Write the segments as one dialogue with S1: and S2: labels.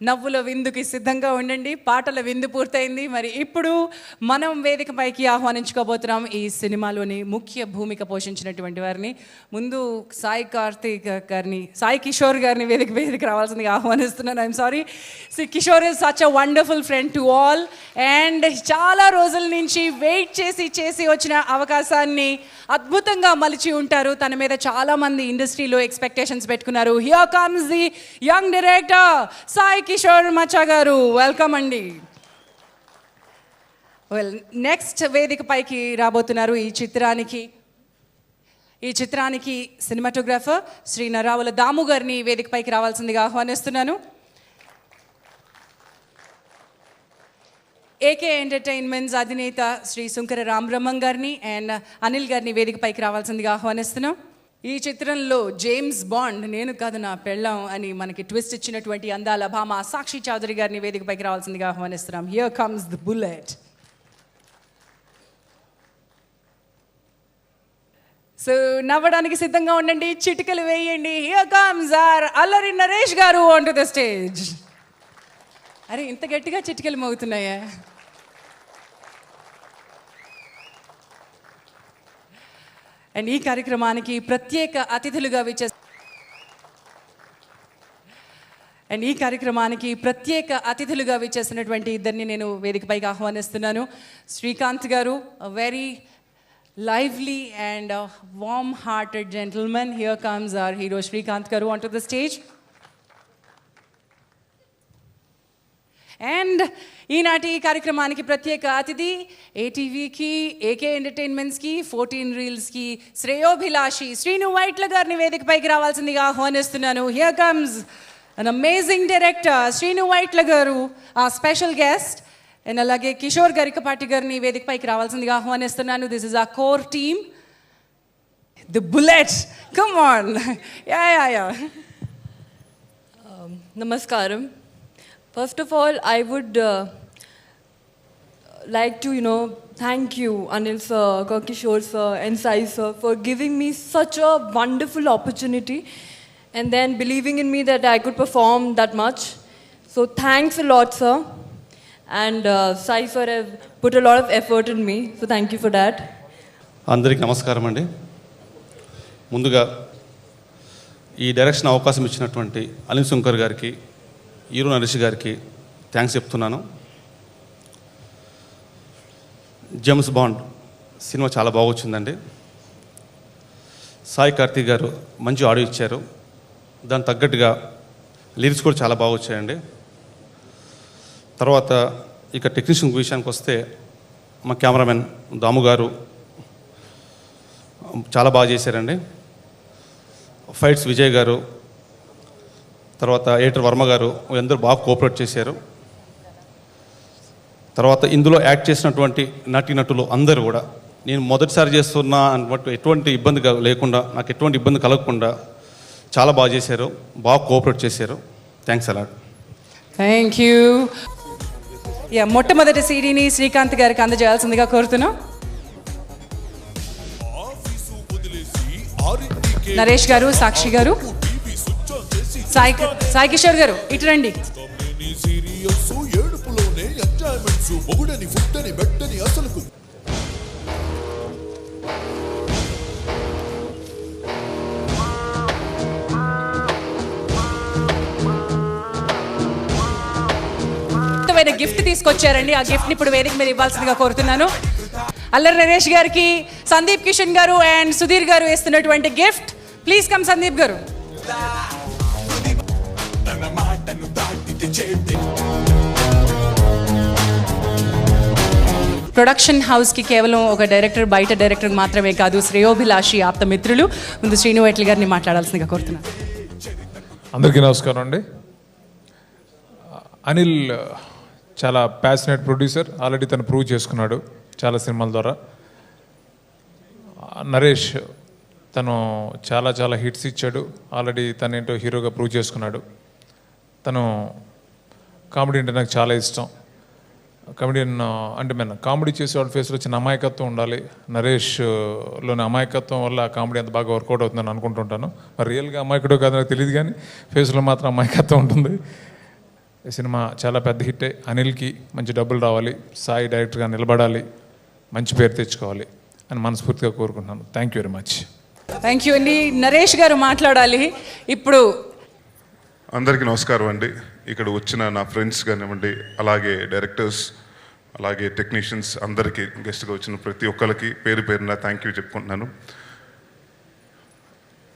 S1: నవ్వుల విందుకి సిద్ధంగా ఉండండి. పాటల విందు పూర్తయింది. మరి ఇప్పుడు మనం వేదికపైకి ఆహ్వానించుకోబోతున్నాం ఈ సినిమాలోని ముఖ్య భూమిక పోషించినటువంటి వారిని. ముందు సాయి కిషోర్ గారిని వేదిక రావాల్సిందిగా ఆహ్వానిస్తున్నాను. I'm sorry, Kishore is such a wonderful friend to all and చాలా రోజుల నుంచి వెయిట్ చేసి వచ్చిన అవకాశాన్ని అద్భుతంగా మలిచి ఉంటారు. తన మీద చాలామంది ఇండస్ట్రీలో ఎక్స్పెక్టేషన్స్ పెట్టుకున్నారు. Here comes the young director Sai Kishore మచ్చా గారు. వెల్కమ్ అండి. నెక్స్ట్ వేదిక పైకి రాబోతున్నారు ఈ చిత్రానికి సినిమాటోగ్రాఫర్ శ్రీ నరావుల దాము గారిని వేదిక పైకి రావాల్సిందిగా ఆహ్వానిస్తున్నాను. ఏకే ఎంటర్టైన్మెంట్స్ అధినేత శ్రీ సుంకర రామబ్రహ్మం గారిని అండ్ అనిల్ గారిని వేదిక పైకి రావాల్సిందిగా ఆహ్వానిస్తున్నాం. ఈ చిత్రంలో జేమ్స్ బాండ్ నేను కాదు నా పెళ్ళాం అని మనకి ట్విస్ట్ ఇచ్చినటువంటి అందాల భామ సాక్షి చౌదరి గారిని వేదిక పైకి రావాల్సిందిగా ఆహ్వానిస్తున్నాం. Here comes the bullet. So నవ్వడానికి సిద్ధంగా ఉండండి, చిటికలు వేయండి. Here comes or Allari Naresh గారు ఆన్ టు ద స్టేజ్. అరే ఇంత గట్టిగా చిటికలు మోగుతున్నాయా? అండ్ ఈ కార్యక్రమానికి ప్రత్యేక అతిథులుగా విచ్చేసినటువంటి ఇద్దరిని నేను వేదికపైకి ఆహ్వానిస్తున్నాను. శ్రీకాంత్ గారు, very lively and warm-hearted gentleman. Here comes our hero Srikanth Garu onto the stage. And ఈనాటి కార్యక్రమానికి ప్రత్యేక అతిథి ఏటీవీకి, ఏకే ఎంటర్టైన్మెంట్స్కి, 14 రీల్స్కి శ్రేయోభిలాషి శ్రీను వైట్ల గారిని వేదికపైకి రావాల్సిందిగా ఆహ్వానిస్తున్నాను. Here comes an amazing director Srinu Vaitla గారు, ఆ స్పెషల్ గెస్ట్. అండ్ అలాగే కిషోర్ గరికపాటి గారిని వేదికపైకి రావాల్సిందిగా ఆహ్వానిస్తున్నాను. దిస్ ఇస్ ఆ core team, the bullet. Come on. Yeah
S2: Namaskaram. First of all, I would like to, thank you, Anil sir, Kishore sir, and Sai sir for giving me such a wonderful opportunity and then believing in me that I could perform that much. So thanks a lot, sir. And Sai sir have put a lot of effort in me, so thank you for that.
S3: అందరికీ నమస్కారం అండి. ముందుగా ఈ direction అవకాశం ఇచ్చినటువంటి అనిల్ శంకర్ గారికి, hero Naresh గారికి thanks చెప్తున్నాను. జేమ్స్ బాండ్ సినిమా చాలా బాగా వచ్చిందండి. సాయి కార్తీక్ గారు మంచి ఆడియో ఇచ్చారు. దానికి తగ్గట్టుగా లిరిక్స్ కూడా చాలా బాగా వచ్చాయండి. తర్వాత ఇక టెక్నీషియన్ విషయానికి వస్తే మా కెమెరామెన్ దాము గారు చాలా బాగా చేశారండి. ఫైట్స్ విజయ్ గారు, తర్వాత ఎడిటర్ వర్మ గారు అందరూ బాగా కోఆపరేట్ చేశారు. తర్వాత ఇందులో యాక్ట్ చేసినటువంటి నటులు అందరూ కూడా నేను మొదటిసారి చేస్తున్నా అన్నట్టు ఎటువంటి ఇబ్బంది లేకుండా, నాకు ఎటువంటి ఇబ్బంది కలగకుండా చాలా బాగా చేశారు, బాగా కోఆపరేట్ చేశారు. Thanks a lot.
S1: Thank you. మొట్టమొదటి సీడీని శ్రీకాంత్ గారికి అందజేయాల్సిందిగా కోరుతున్నాం. నరేష్ గారు, సాక్షి గారు, సాయి కిషోర్ గారు ఇటు రండి. గిఫ్ట్ తీసుకొచ్చారండి. ఆ గిఫ్ట్ని ఇప్పుడు వేదిక మీద ఇవ్వాల్సిందిగా కోరుతున్నాను. అల్లరి నరేష్ గారికి సందీప్ కిషన్ గారు అండ్ సుధీర్ గారు వేస్తున్నటువంటి గిఫ్ట్. ప్లీజ్ కమ్ సందీప్ గారు. ప్రొడక్షన్ హౌస్కి కేవలం ఒక డైరెక్టర్, బయట డైరెక్టర్ మాత్రమే కాదు, శ్రేయోభిలాషి ఆప్త మిత్రులు. ముందు శ్రీను వైట్ల గారిని మాట్లాడాల్సిందిగా కోరుతున్నాను.
S4: అందరికీ నమస్కారం అండి. అనిల్ చాలా ప్యాషనేట్ ప్రొడ్యూసర్, ఆల్రెడీ తను ప్రూవ్ చేసుకున్నాడు చాలా సినిమాల ద్వారా. నరేష్ తను చాలా హిట్స్ ఇచ్చాడు, ఆల్రెడీ తను ఏంటో హీరోగా ప్రూవ్ చేసుకున్నాడు. తను కామెడీ అంటే నాకు చాలా ఇష్టం. కామెడియన్ అంటే కామెడీ చేసే వాళ్ళ ఫేస్లో చిన్న అమాయకత్వం ఉండాలి. నరేష్లోని అమాయకత్వం వల్ల ఆ కామెడీ అంత బాగా వర్కౌట్ అవుతుందని అనుకుంటుంటాను. మరి రియల్గా అమాయకుడో కాదో నాకు తెలియదు, కానీ ఫేస్లో మాత్రం అమాయకత్వం ఉంటుంది. ఈ సినిమా చాలా పెద్ద హిట్టే. అనిల్కి మంచి డబ్బులు రావాలి, సాయి డైరెక్టర్గా నిలబడాలి, మంచి పేరు తెచ్చుకోవాలి అని మనస్ఫూర్తిగా కోరుకుంటున్నాను. Thank you very much.
S1: Thank you అండి. నరేష్ గారు మాట్లాడాలి ఇప్పుడు.
S5: అందరికీ నమస్కారం అండి. ఇక్కడ వచ్చిన నా ఫ్రెండ్స్ కానివ్వండి, అలాగే డైరెక్టర్స్, అలాగే టెక్నీషియన్స్ అందరికీ, గెస్ట్గా వచ్చిన ప్రతి ఒక్కరికి పేరు పేరున థ్యాంక్ యూ చెప్పుకుంటున్నాను.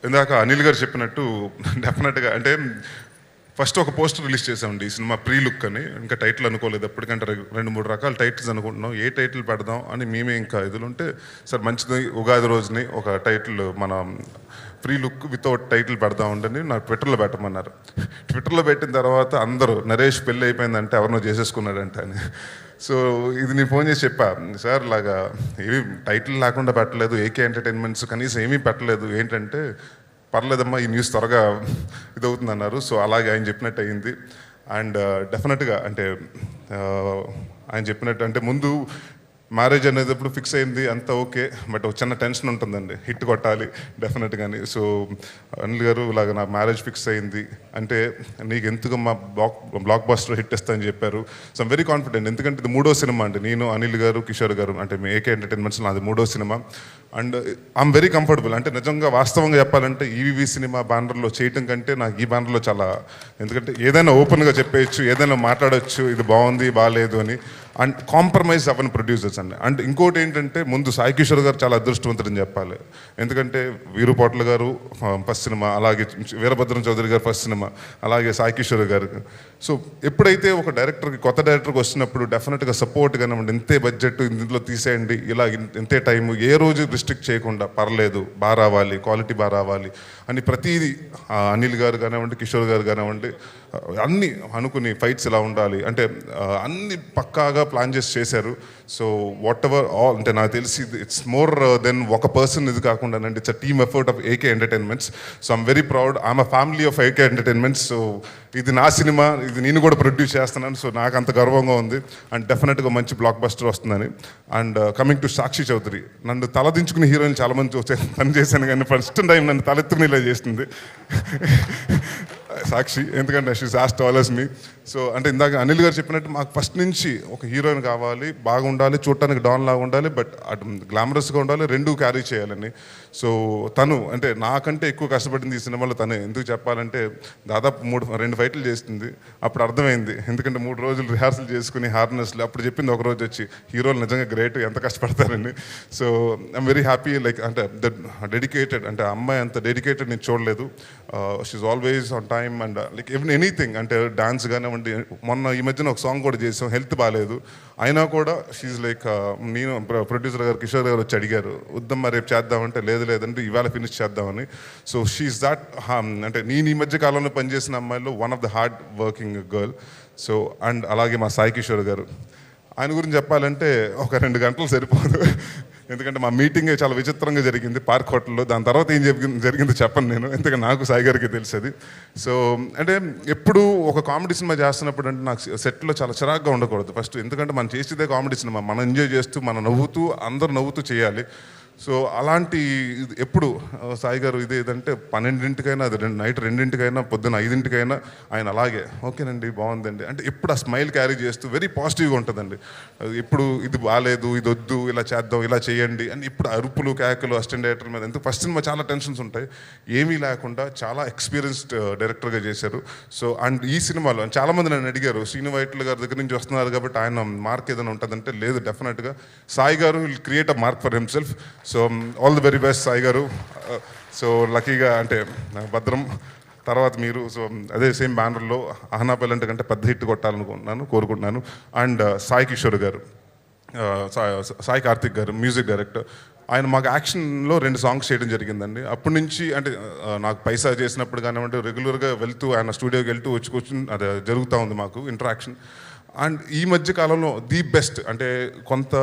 S5: ఇందాక అనిల్ గారు చెప్పినట్టు డెఫినెట్గా అంటే ఫస్ట్ ఒక పోస్టర్ రిలీజ్ చేసామండి ఈ సినిమా ప్రీ లుక్ అని. ఇంకా టైటిల్ అనుకోలేదు ఎప్పటికంటే 2-3 రకాల టైటిల్స్ అనుకుంటున్నాం, ఏ టైటిల్ పెడదాం అని మేమే ఇంకా ఎదులుంటే సార్ మంచిది ఉగాది రోజుని ఒక టైటిల్ మన ప్రీ లుక్ వితౌట్ టైటిల్ పెడదాం ఉండని నాకు ట్విట్టర్లో పెట్టమన్నారు. ట్విట్టర్లో పెట్టిన తర్వాత అందరూ నరేష్ పెళ్ళి అయిపోయిందంటే ఎవరినో చేసేసుకున్నాడంట అని. సో ఇది నేను ఫోన్ చేసి చెప్పా, సార్ లాగా ఏమి టైటిల్ లేకుండా పెట్టలేదు, ఏకే ఎంటర్టైన్మెంట్స్ కనీసం ఏమీ పెట్టలేదు, ఏంటంటే పర్లేదమ్మా ఈ న్యూస్ త్వరగా ఇదవుతుంది అన్నారు. సో అలాగే ఆయన చెప్పినట్టు అయింది. అండ్ డెఫినెట్గా అంటే ఆయన చెప్పినట్టు అంటే ముందు మ్యారేజ్ అనేది ఎప్పుడు ఫిక్స్ అయింది అంతా ఓకే, బట్ ఒక చిన్న టెన్షన్ ఉంటుందండి, హిట్ కొట్టాలి డెఫినెట్గాని. సో అనిల్ గారు ఇలాగ నా మ్యారేజ్ ఫిక్స్ అయింది అంటే నీకు ఎందుకు మా బ్లాక్ బస్టర్ హిట్ ఇస్తా అని చెప్పారు. సో ఐమ్ వెరీ కాన్ఫిడెంట్, ఎందుకంటే ఇది 3వ సినిమా అండి. నేను, అనిల్ గారు, కిషోర్ గారు అంటే మీ ఏకే ఎంటర్టైన్మెంట్స్లో నాది 3వ cinema. And I'm very comfortable. అంటే నిజంగా వాస్తవంగా చెప్పాలంటే ఈవీవి సినిమా బ్యానర్లో చేయటం కంటే నాకు ఈ బ్యానర్లో చాలా, ఎందుకంటే ఏదైనా ఓపెన్గా చెప్పేయచ్చు, ఏదైనా మాట్లాడచ్చు, ఇది బాగుంది బాగాలేదు అని. అండ్ కాంప్రమైజ్ అవ్వని ప్రొడ్యూసర్స్ అండి. అండ్ ఇంకోటి ఏంటంటే ముందు సాయి కిషోర్ గారు చాలా అదృష్టవంతుడని చెప్పాలి. ఎందుకంటే వీరుపోట్ల గారు ఫస్ట్ సినిమా, అలాగే వీరభద్రం చౌదరి గారు ఫస్ట్ సినిమా, అలాగే సాయి కిషోర్ గారు. సో ఎప్పుడైతే ఒక డైరెక్టర్కి, కొత్త డైరెక్టర్కి వచ్చినప్పుడు డెఫినెట్గా సపోర్ట్ కానివ్వండి, ఇంతే బడ్జెట్ ఇందులో తీసేయండి, ఇలా ఇంతే టైము, ఏ రోజు రిస్ట్రిక్ట్ చేయకుండా పర్లేదు బాగా రావాలి, క్వాలిటీ బాగా రావాలి అని ప్రతిదీ అనిల్ గారు కానివ్వండి, కిషోర్ గారు కానివ్వండి అన్నీ అనుకుని ఫైట్స్ ఇలా ఉండాలి అంటే అన్ని పక్కాగా ప్లాన్ చేసి చేశారు. సో వాట్ ఎవర్ ఆల్ అంటే నాకు తెలిసి ఇట్స్ మోర్ దెన్ ఒక పర్సన్ ఇది కాకుండా అండి, it's a team effort of AK entertainments. So I'm very proud, I'm a family of AK entertainments. So ఇది నా సినిమా, ఇది నేను కూడా ప్రొడ్యూస్ చేస్తున్నాను. సో నాకు అంత గర్వంగా ఉంది. అండ్ డెఫినెట్గా మంచి బ్లాక్ బస్టర్ వస్తుందని. అండ్ కమింగ్ టు సాక్షి చౌదరి, నన్ను తలదించుకునే హీరోయిన్ చాలామంది పని చేశాను, కానీ ఫస్ట్ టైం నన్ను తలెత్తుకుని ఇలా చేస్తుంది సాక్షి, ఎందుకంటే షీస్ యాజ్ టాల్ యాజ్ మీ. సో అంటే ఇందాక అనిల్ గారు చెప్పినట్టు మాకు ఫస్ట్ నుంచి ఒక హీరోయిన్ కావాలి, బాగుండాలి, చూడటానికి డాన్ లాగా ఉండాలి, బట్ అటు గ్లామరస్గా ఉండాలి, రెండూ క్యారీ చేయాలని. సో తను అంటే నాకంటే ఎక్కువ కష్టపడింది ఈ సినిమాలో తనే. ఎందుకు చెప్పాలంటే దాదాపు 2 ఫైట్లు చేస్తుంది. అప్పుడు అర్థమైంది, ఎందుకంటే 3 రోజులు రిహార్సల్ చేసుకుని హార్నెస్లు, అప్పుడు చెప్పింది ఒక రోజు వచ్చి హీరోలు నిజంగా గ్రేట్, ఎంత కష్టపడతారని. So I'm very happy, like అంటే డెడికేటెడ్, అంటే అమ్మాయి అంత డెడికేటెడ్ నేను చూడలేదు. She's always on time and like anything, అంటే డాన్స్ కానివ్వండి. మొన్న ఈ మధ్యన ఒక సాంగ్ కూడా చేసాం, హెల్త్ బాగాలేదు అయినా కూడా షీఈ్ లైక్, నేను ప్రొడ్యూసర్ గారు కిషోర్ గారు వచ్చి అడిగారు, వద్దమ్మా రేపు చేద్దామంటే లేదంటే ఇవాళ ఫినిష్ చేద్దామని. సో షీఈ్ దాట్, అంటే నేను ఈ మధ్య కాలంలో పనిచేసిన అమ్మాయిలో one of the hard working girl. So and అలాగే మా సాయి కిషోర్ గారు, ఆయన గురించి చెప్పాలంటే ఒక 2 గంటలు సరిపోదు, ఎందుకంటే మా మీటింగ్ చాలా విచిత్రంగా జరిగింది పార్క్ హోటల్లో. దాని తర్వాత ఏం జరిగిందో చెప్పను నేను, ఎందుకంటే నాకు సాయి గారికి తెలిసేది. సో అంటే ఎప్పుడు ఒక కామెడీ సినిమా చేస్తున్నప్పుడు అంటే నాకు సెట్లో చాలా చిరాగ్గా ఉండకూడదు ఫస్ట్, ఎందుకంటే మనం చేసేదే కామెడీ సినిమా, మనం ఎంజాయ్ చేస్తూ మనం నవ్వుతూ అందరూ నవ్వుతూ చేయాలి. సో అలాంటి ఎప్పుడు సాయి గారు ఇదేదంటే 12ంటికైనా, అది నైట్ 2ంటికైనా, పొద్దున్న 5ంటికైనా ఆయన అలాగే ఓకేనండి బాగుందండి అంటే ఎప్పుడు ఆ స్మైల్ క్యారీ చేస్తూ వెరీ పాజిటివ్గా ఉంటుందండి. ఎప్పుడు ఇది బాగాలేదు, ఇది వద్దు, ఇలా చేద్దాం, ఇలా చేయండి అని ఇప్పుడు అరుపులు కేకలు అసిస్టెంట్ డైరెక్టర్ మీద. ఎందుకు ఫస్ట్ సినిమా చాలా టెన్షన్స్ ఉంటాయి, ఏమీ లేకుండా చాలా ఎక్స్పీరియన్స్డ్ డైరెక్టర్గా చేశారు. సో అండ్ ఈ సినిమాలో చాలామంది నన్ను అడిగారు, శ్రీను వైట్ల గారి దగ్గర నుంచి వస్తున్నారు కాబట్టి ఆయన మార్క్ ఏదైనా ఉంటుందంటే లేదు, డెఫినెట్గా సాయి గారు will create a mark for himself. So all the very best Sai గారు. సో లక్కీగా అంటే భద్రం తర్వాత మీరు, సో అదే సేమ్ బ్యానర్లో ఆహనా పెళ్ళంటే కంటే పెద్ద హిట్ కోరుకుంటున్నాను. అండ్ సాయి కిషోర్ గారు, సాయి కార్తిక్ గారు మ్యూజిక్ డైరెక్టర్, ఆయన మాకు యాక్షన్లో 2 సాంగ్స్ చేయడం జరిగిందండి. అప్పటి నుంచి అంటే నాకు పైసా చేసినప్పుడు కానివ్వండి, రెగ్యులర్గా వెళ్తూ ఆయన స్టూడియోకి వెళ్తూ వచ్చి కూర్చుని అది జరుగుతూ ఉంది మాకు ఇంటరాక్షన్. అండ్ ఈ మధ్య కాలంలో ది బెస్ట్ అంటే కొంత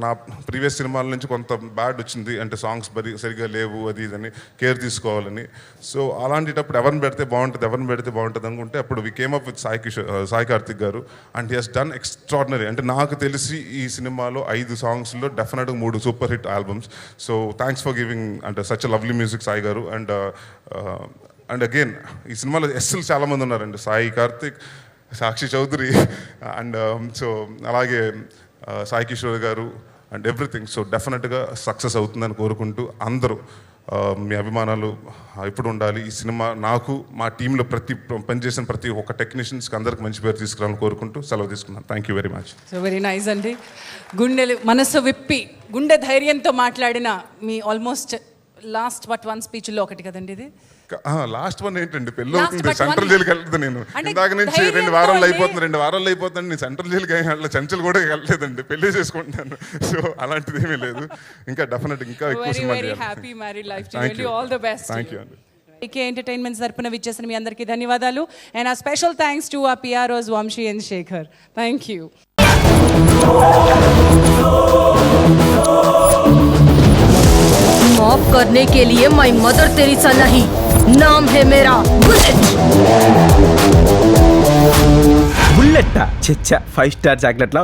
S5: నా ప్రీవియస్ సినిమాల నుంచి కొంత బ్యాడ్ వచ్చింది, అంటే సాంగ్స్ సరిగ్గా లేవు, అది ఇదని కేర్ తీసుకోవాలని. సో అలాంటిటప్పుడు ఎవరిని పెడితే బాగుంటుంది అనుకుంటే అప్పుడు we came up with Sai Karthik garu. And he has done extraordinary. అంటే నాకు తెలిసి ఈ సినిమాలో 5 సాంగ్స్లో డెఫినెట్గా 3 super hit albums. So thanks for giving అంటే such lovely music Sai garu. And again ఈ సినిమాలో ఎస్ఎల్ చాలామంది ఉన్నారండి, సాయి కార్తిక్, సాక్షి చౌదరి అండ్ సో అలాగే Sai Kishore garu and everything. So డెఫినెట్గా సక్సెస్ అవుతుందని కోరుకుంటూ అందరూ మీ అభిమానాలు ఎప్పుడు ఉండాలి. ఈ సినిమా నాకు మా టీంలో పనిచేసిన ప్రతి ఒక్క టెక్నీషియన్స్కి అందరికి మంచి పేరు తీసుకురావాలని కోరుకుంటూ సెలవు తీసుకున్నాను. Thank you very much.
S1: So very nice అండి. మనసు విప్పి గుండె ధైర్యంతో మాట్లాడిన మీ ఆల్మోస్ట్ లాస్ట్ బట్ వన్ స్పీచ్లో ఒకటి కదండి ఇది.
S5: లాస్ట్ వన్ ఏంటండి, పెళ్ళి
S1: Last
S5: అవుతుంది,
S1: but
S5: సెంట్రల్
S1: one.
S5: జైలుకి వెళ్తుంది. నేను
S1: అంటే
S5: ఇందాక నుంచి
S1: ధైర్యంతో
S5: 2 వారాలు
S1: అండి.
S5: అయిపోతుంది, 2 వారాలు అయిపోతుంది. నేను సెంట్రల్ జైలుకి వెళ్ళి చెంచలు కూడా వెళ్ళలేదండి, పెళ్లి చేసుకుంటున్నాను. సో అలాంటిది ఏమీ లేదు. ఇంకా డెఫినెట్ ఇంకా ఎక్కువ
S1: వెరీ
S5: సినిమా
S1: వెరీ
S5: చేయాలి.
S1: Happy married life to
S5: Thank
S1: you.
S5: you.
S1: All the best.
S5: Thank you అండి.
S1: ఏకే ఎంటర్టైన్మెంట్స్ తరపున విచ్చేసిన మీ అందరికీ ధన్యవాదాలు. And uh special thanks to uh PROs Vamshi and Shekhar. Thank you.
S6: माफ करने के लिए मैं मदर तेरेसा नहीं, नाम है मेरा बुलेट.
S7: బుల్లెట్ చచ్చా 5 స్టార్ చాక్లెట్లా